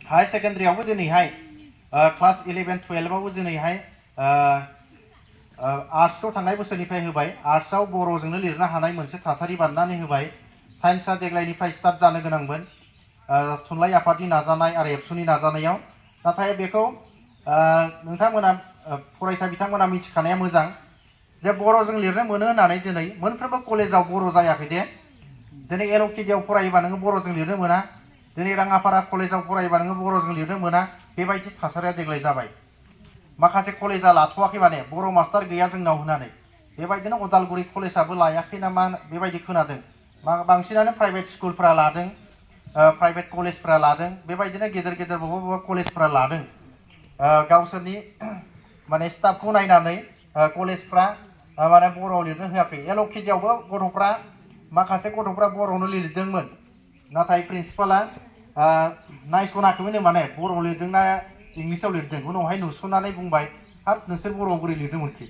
high सेकेन्डारियावबो दिनैहाय class 11 12आवबो दिनैहाय आर्ट्सखौ थांनाय बोसोरनिफ्राय होबाय आर्ट्सआव बर'जोंनो लिरनो हानाय मोनसे थासारि बानायनानै होबाय साइन्सआ देग्लायनिफ्राय स्टार्ट जानो गोनांमोन थुनलाइ आफादनि नाजानाय आरो एबसुनि नाजानायाव नाथाय बेखौ नोंथांमोना फरायसा बिथांमोना मिथिखानाया मोजां जे बर'जों लिरनो मोनो होननानै दिनै मोनफ्रोमबो कलेजाव बर' जायाखै दे दिनै एल'केडियाव फरायोबा नोङो बर'जों लिरनो मोना दिनै राङापारा कलेजाव फरायोबा नोङो बर'जों लिरनो मोना बेबायदि थासारिया देग्लाय जाबाय माखासे कलेजा लाथ'वाखै माने बर' मास्टार गैया जोंनाव होननानै बेबायदिनो उदालगुरि कलेजाबो लायाखै नामा बेबायदि खोनादों बांसिनानो प्राइभेट स्कुलफ्रा लादों प्राइभेट कलेजफ्रा लादों बेबायदिनो गेदेर गेदेर बबेबा कलेजफ्रा लादों गावसोरनि माने स्टाफखौ नायनानै कलेजफ्रा माने बर'आव लिरनो होआखै एल'केडियावबो गथ'फ्रा माखासे गथ'फ्रा बर'आवनो लिरदोंमोन नाथाय प्रिन्सिपाला नायस'नाखैमोन माने बर'आव लिरदोंना इंलिसाव लिरदों उनावहाय नुस'नानै बुंबाय हाब नोंसोर बर'आव बोरै लिरदोंमोनखि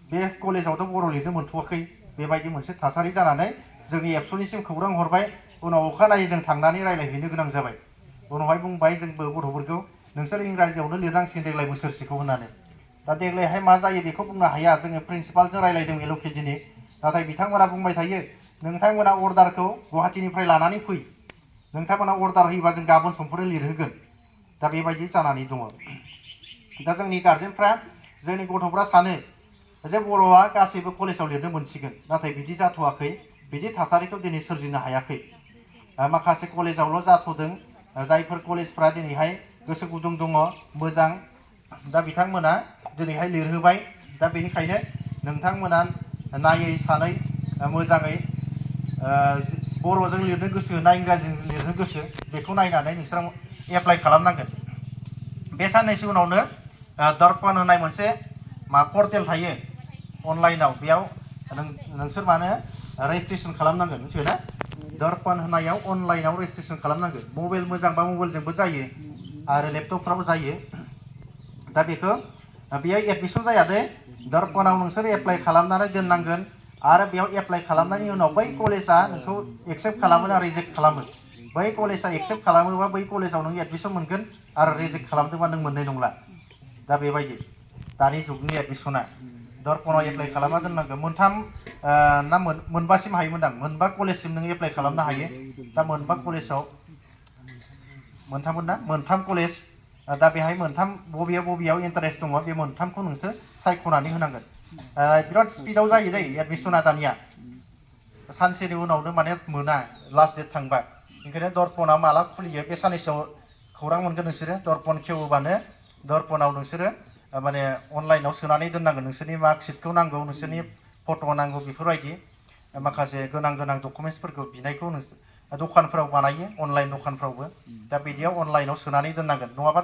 बे कलेजावथ' बर' लिरनो मोनथ'वाखै बेबायदि मोनसे थासारि जानानै जोंनि एबसुनिसिम खौरां हरबाय उनाव अखानायै जों थांनानै रायज्लायहैनो गोनां जाबाय उनावहाय बुंबाय जोंबो गथ'फोरखौ नोंसोर इंराजियावनो लिरनांसिगोन देग्लाय बोसोरसेखौ होननानै दा देग्लायहाय मा जायो बेखौ बुंनो हाया जोङो प्रिन्सिपालजों रायज्लायदों एल'केडिनि नाथाय बिथांमोना बुंबाय थायो नोंथांमोना अर्डारखौ गुवाहाटीनिफ्राय लानानै फै नोंथांमोना अर्डार होयोबा जों गाबोन समफोर लिरहोगोन दा बेबायदि जानानै दङ दा जोंनि गार्जेनफ्रा जोंनि गथ'फ्रा सानो जे बर'आ गासैबो कलेजाव लिरनो मोनसिगोन नाथाय बिदि जाथ'वाखै बिदि थासारिखौ दिनै सोरजिनो हायाखै माखासे कलेजावल' जाथ'दों जायफोर कलेजफ्रा दिनैहाय गोसो गुदुं दङ मोजां दा बिथांमोना दिनैहाय लिरहोबाय दा बेनिखायनो नोंथांमोना नायै सानै मोजाङै बर'जों लिरनो गोसो ना इंराजिजों लिरनो गोसो बेखौ नायनानै नोंसोर एप्लाइ खालामनांगोन बे साननैसो उनावनो दर्पण होननाय मोनसे पर्टेल थायो अनलाइनाव बेयाव नोंसोर मानो रेजिस्ट्रेसन खालामनांगोन मिथिबाय ना दर्पण होननायाव अनलाइनाव रेजिस्ट्रेसन खालामनांगोन मबाइल मोजांबा मबाइलजोंबो जायो आरो लेपटपफ्रावबो जायो दा बेखौ बेयाव एडमिसन जाया दे दर्पणआव नोंसोर एप्लाइ खालामनानै दोननांगोन आरो बेयाव एप्लाइ खालामनायनि उनाव बै कलेजा नोंखौ एक्सेप्ट खालामो ना रिजेक्ट खालामो बै कलेजा एक्सेप्ट खालामोबा बै कलेजाव नों एडमिसन मोनगोन आरो रिजेक्ट खालामदोंबा नों मोननाय नंला दा बेबायदि दानि जुगनि एडमिसना दर्पणआव एप्लाइ खालामना दोननांगौ मोनथाम ना मोनबासिम हायोमोनदां मोनबा कलेजसिम नों एप्लाइ खालामनो हायो दा मोनबा कलेजाव मोनथाममोन ना मोनथाम कलेज दा बेहाय मोनथाम बबेयाव इन्टारेस्ट दङ बे मोनथामखौ नोंसोर सायख'नानै होनांगोन बिराद स्पिडआव जायो दै एडमिसना दानिया सानसेनि उनावनो माने मोना लास्ट डेट थांबा ओंखायनो दर्पणआ माला खुलियो बे साननैसोआव खौरां मोनगोन नोंसोरो दर्पण खेवोबानो दर्पणआव नोंसोरो माने अनलाइनाव सोनानै दोननांगोन नोंसोरनि मार्कशिटखौ नांगौ नोंसोरनि फट' नांगौ बेफोरबायदि माखासे गोनां डकुमेन्ट्सफोरखौ बिनायखौ दखानफ्राव बानायो अनलाइन दखानफ्रावबो दा बिदियाव अनलाइनाव सोनानै दोननांगोन नङाबा